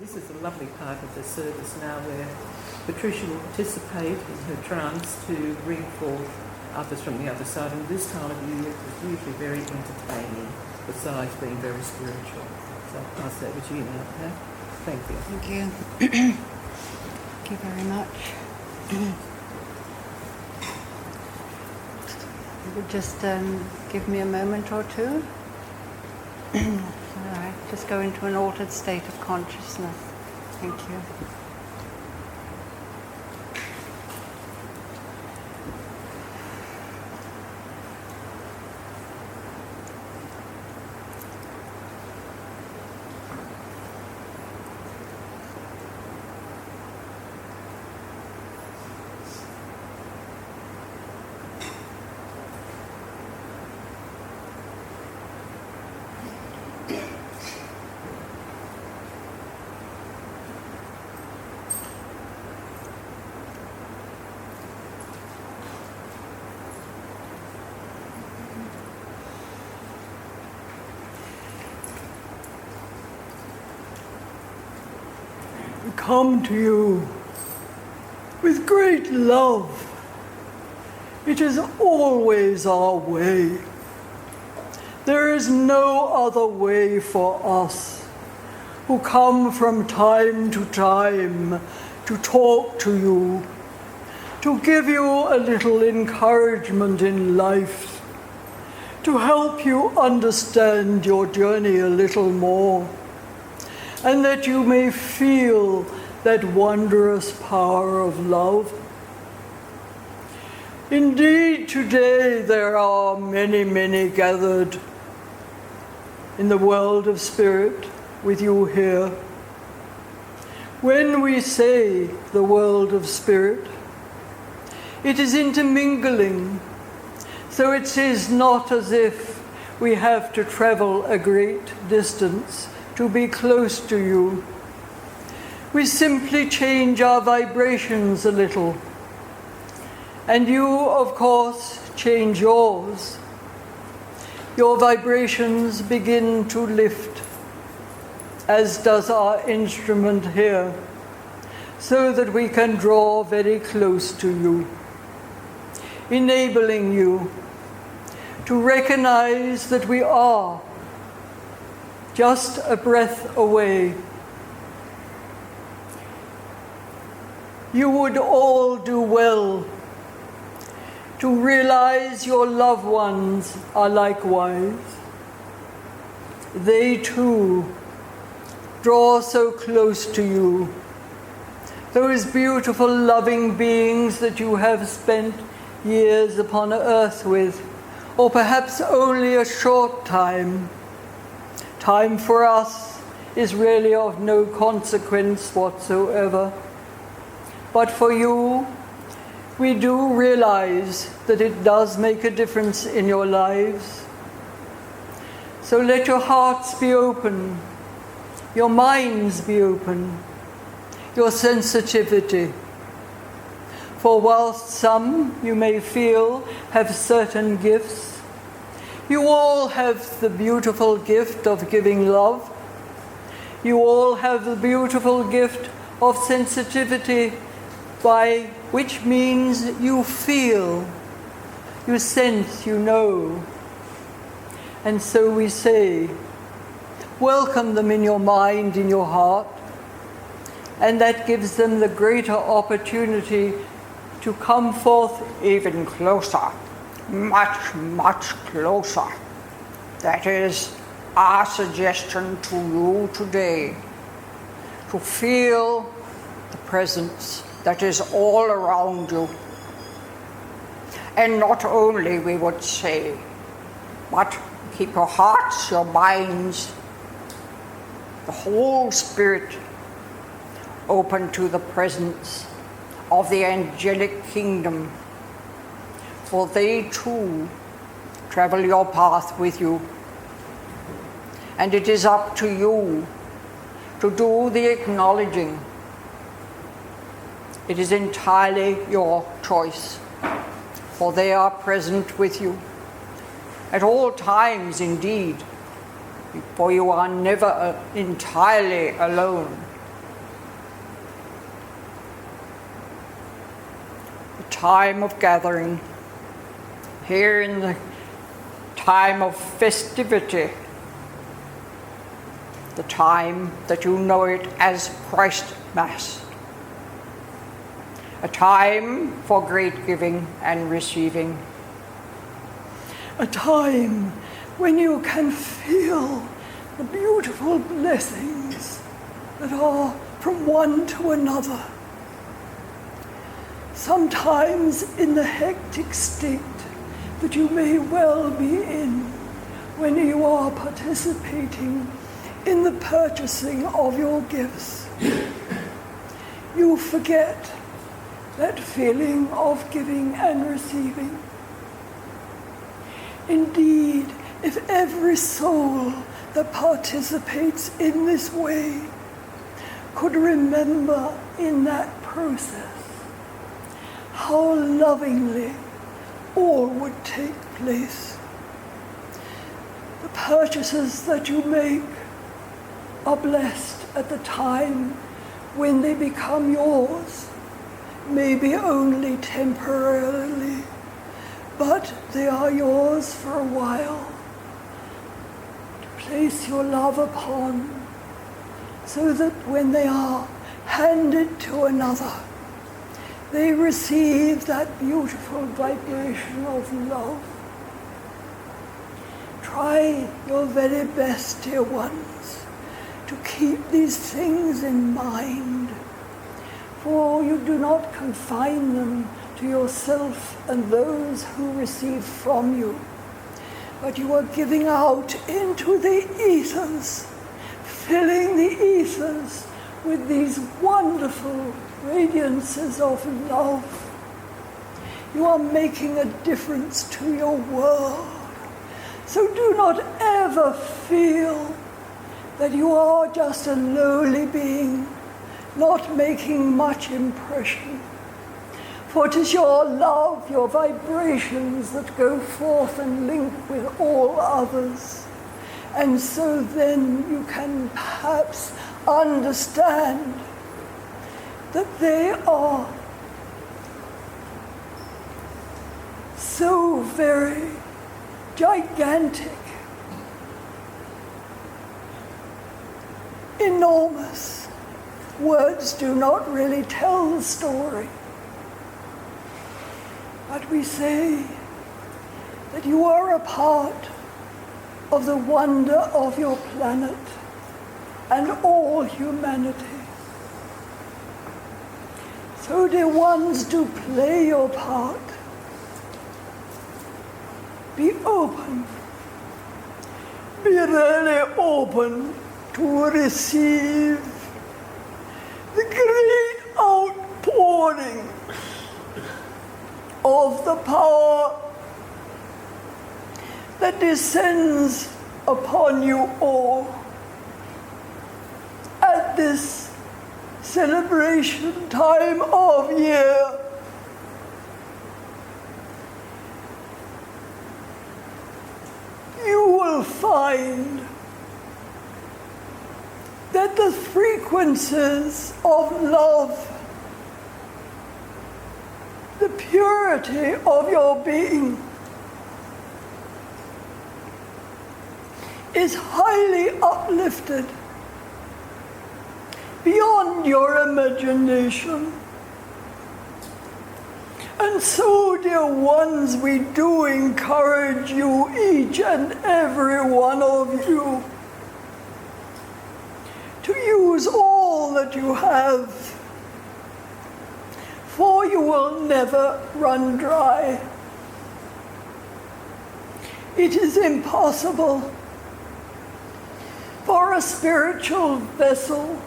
This is a lovely part of the service now where Patricia will participate in her trance to bring forth others from the other side. And this time of year is usually very entertaining, besides being very spiritual. So I'll pass that with you now, Pat. Thank you. Thank you. Thank you very much. You would just give me a moment or two. All right, just go into an altered state of consciousness. Thank you. Come to you with great love. It is always our way. There is no other way for us who come from time to time to talk to you, to give you a little encouragement in life, to help you understand your journey a little more, and that you may feel that wondrous power of love. Indeed, today there are many, many gathered in the world of spirit with you here. When we say the world of spirit, it is intermingling, so it is not as if we have to travel a great distance to be close to you. We simply change our vibrations a little. And you, of course, change yours. Your vibrations begin to lift, as does our instrument here, so that we can draw very close to you, enabling you to recognize that we are just a breath away. You would all do well to realize your loved ones are likewise. They too draw so close to you. Those beautiful loving beings that you have spent years upon earth with, or perhaps only a short time. Time for us is really of no consequence whatsoever. But for you, we do realize that it does make a difference in your lives. So let your hearts be open, your minds be open, your sensitivity. For whilst some, you may feel, have certain gifts, you all have the beautiful gift of giving love. You all have the beautiful gift of sensitivity, by which means you feel, you sense, you know. And so we say, welcome them in your mind, in your heart, and that gives them the greater opportunity to come forth even closer. Much, much closer. That is our suggestion to you today, to feel the presence that is all around you. And not only, we would say, but keep your hearts, your minds, the whole spirit open to the presence of the angelic kingdom. For they too travel your path with you. And it is up to you to do the acknowledging. It is entirely your choice, for they are present with you at all times indeed, for you are never entirely alone. time of gathering, here in the time of festivity, the time that you know it as Christ Mass, a time for great giving and receiving, a time when you can feel the beautiful blessings that are from one to another. Sometimes in the hectic state that you may well be in when you are participating in the purchasing of your gifts, you forget that feeling of giving and receiving. Indeed, if every soul that participates in this way could remember in that process how lovingly all would take place. The purchases that you make are blessed at the time when they become yours, maybe only temporarily, but they are yours for a while to place your love upon, so that when they are handed to another, they receive that beautiful vibration of love. Try your very best, dear ones, to keep these things in mind, for you do not confine them to yourself and those who receive from you, but you are giving out into the ethers, filling the ethers with these wonderful radiances of love. You are making a difference to your world. So do not ever feel that you are just a lowly being, not making much impression. For it is your love, your vibrations that go forth and link with all others. And so then you can perhaps understand that they are so very gigantic, enormous. Words do not really tell the story. But we say that you are a part of the wonder of your planet and all humanity. So, dear ones, do play your part. Be open. Be really open to receive the great outpouring of the power that descends upon you all at this celebration time of year. You will find that the frequencies of love, the purity of your being, is highly uplifted beyond your imagination. And so, dear ones, we do encourage you, each and every one of you, to use all that you have, for you will never run dry. It is impossible for a spiritual vessel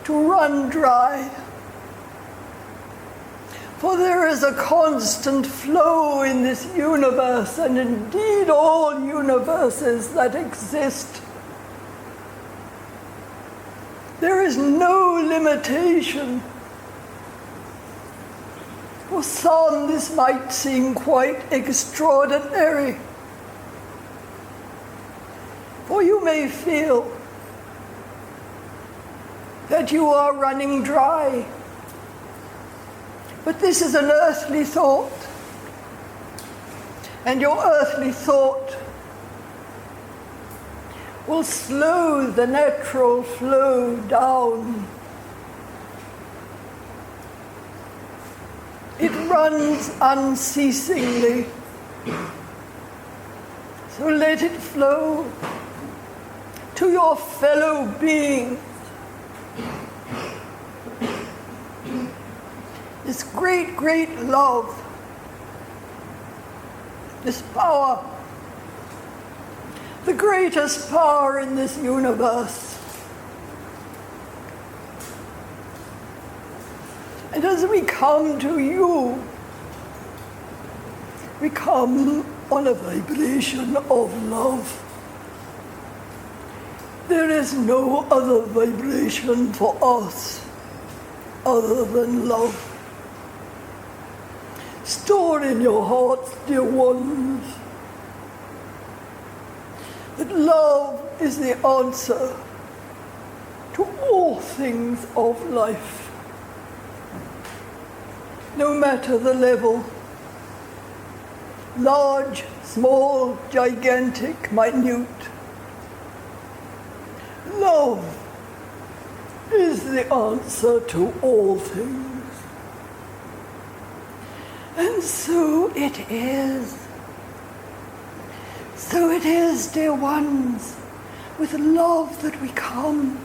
to run dry, for there is a constant flow in this universe, and indeed all universes that exist. There is no limitation. For some, this might seem quite extraordinary, for you may feel that you are running dry. But this is an earthly thought. And your earthly thought will slow the natural flow down. It runs unceasingly. So let it flow to your fellow being. This great, great love, this power, the greatest power in this universe. And as we come to you, we come on a vibration of love. There is no other vibration for us other than love. Store in your hearts, dear ones, that love is the answer to all things of life, no matter the level, large, small, gigantic, minute. Love is the answer to all things. And so it is. So it is, dear ones, with love that we come.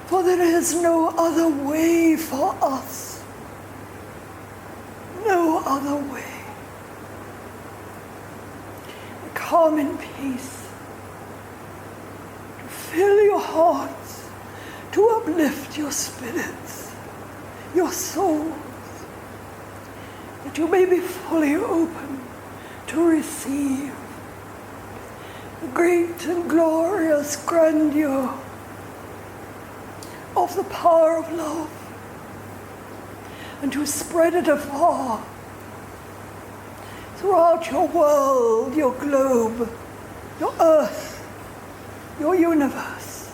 For there is no other way for us. No other way. Come in peace. To fill your hearts. To uplift your spirits. Your souls. That you may be fully open to receive the great and glorious grandeur of the power of love, and to spread it afar throughout your world, your globe, your earth, your universe.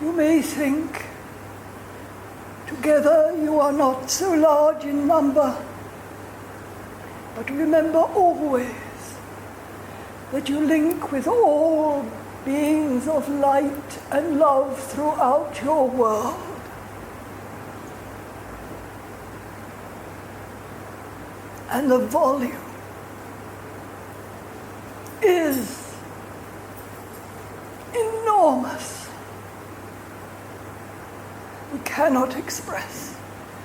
You may think together you are not so large in number, but remember always that you link with all beings of light and love throughout your world. And the volume is enormous. We cannot express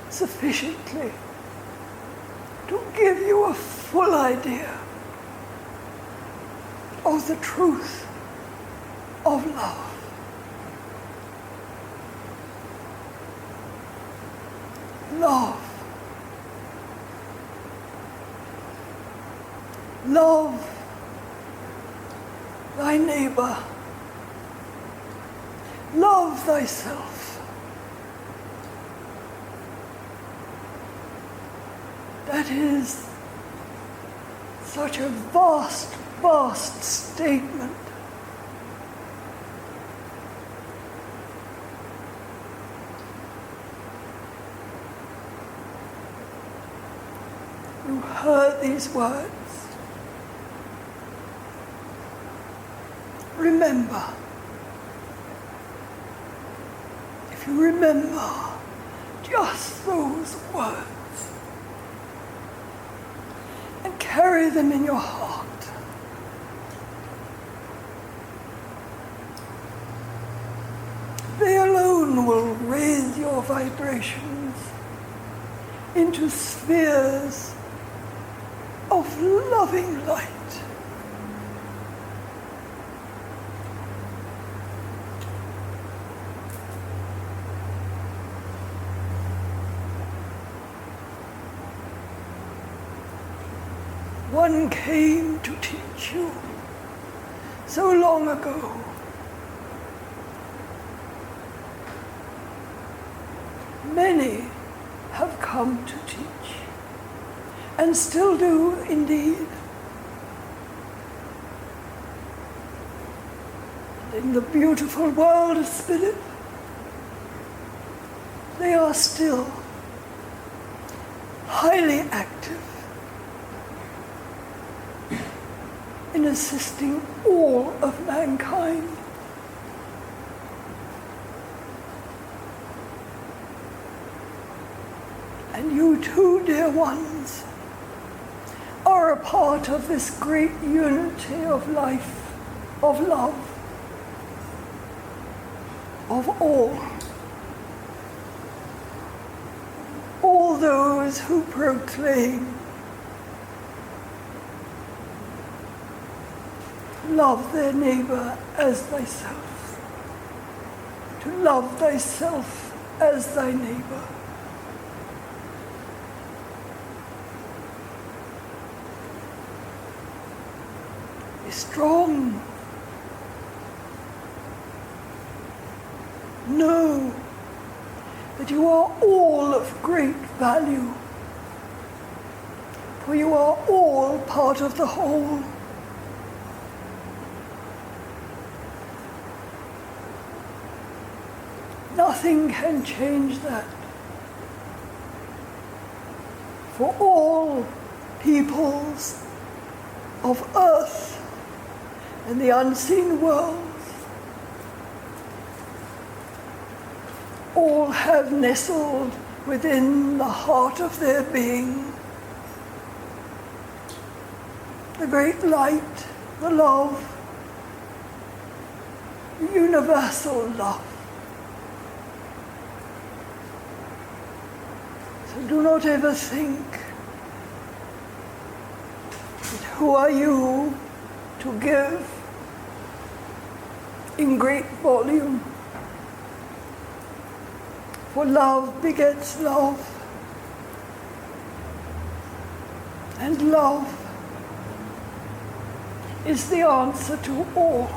sufficiently to give you a full idea of the truth of love. Love. Love thy neighbor. Love thyself. That is such a vast, vast statement. You heard these words. Remember. If you remember just those words, and carry them in your heart. They alone will raise your vibrations into spheres of loving light. One came to teach you so long ago. Many have come to teach, and still do indeed. In the beautiful world of spirit, they are still highly active in assisting all of mankind. And you too, dear ones, are a part of this great unity of life, of love, of all. All those who proclaim love their neighbor as thyself, to love thyself as thy neighbor. Be strong. Know that you are all of great value, for you are all part of the whole. Nothing can change that. For all peoples of earth and the unseen world, all have nestled within the heart of their being the great light, the love, the universal love. So do not ever think that who are you to give in great volume. For love begets love, and love is the answer to all.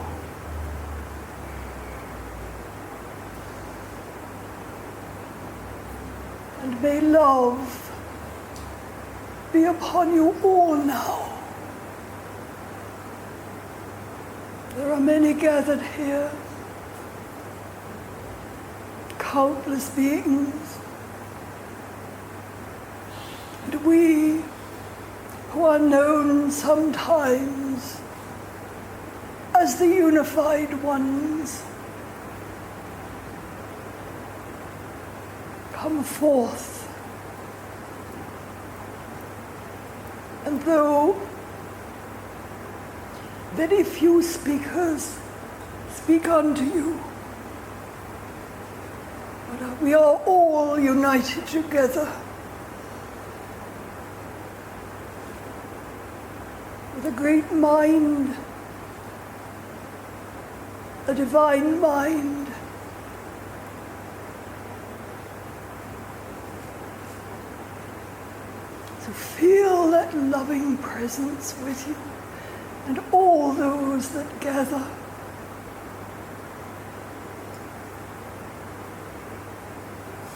And may love be upon you all now. There are many gathered here, countless beings, and we who are known sometimes as the unified ones come forth, and though very few speakers speak unto you, but we are all united together with a great mind, a divine mind. So feel that loving presence with you and all those that gather.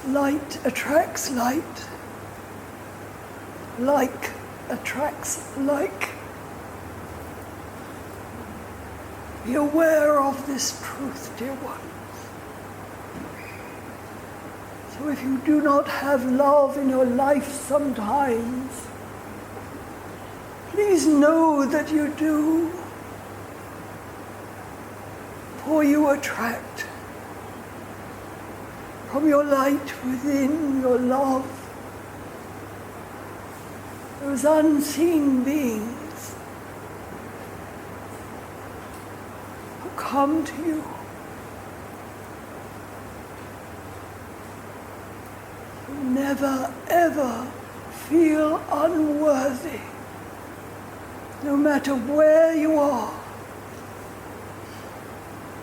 Light attracts light. Like attracts like. Be aware of this truth, dear ones. So if you do not have love in your life sometimes, please know that you do, for you attract from your light within, your love, those unseen beings who come to you. Never, ever feel unworthy, no matter where you are.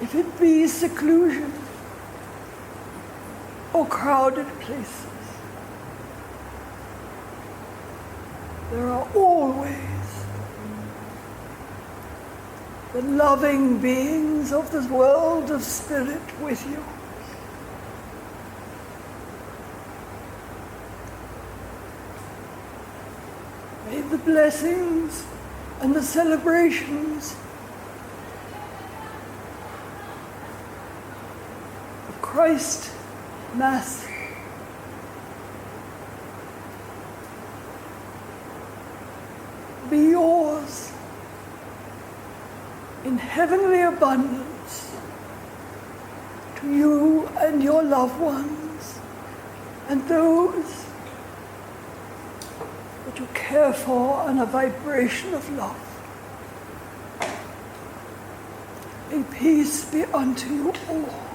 If it be seclusion or crowded places, there are always the loving beings of this world of spirit with you. May the blessings and the celebrations of Christ Mass in heavenly abundance to you and your loved ones and those that you care for on a vibration of love. May peace be unto you all.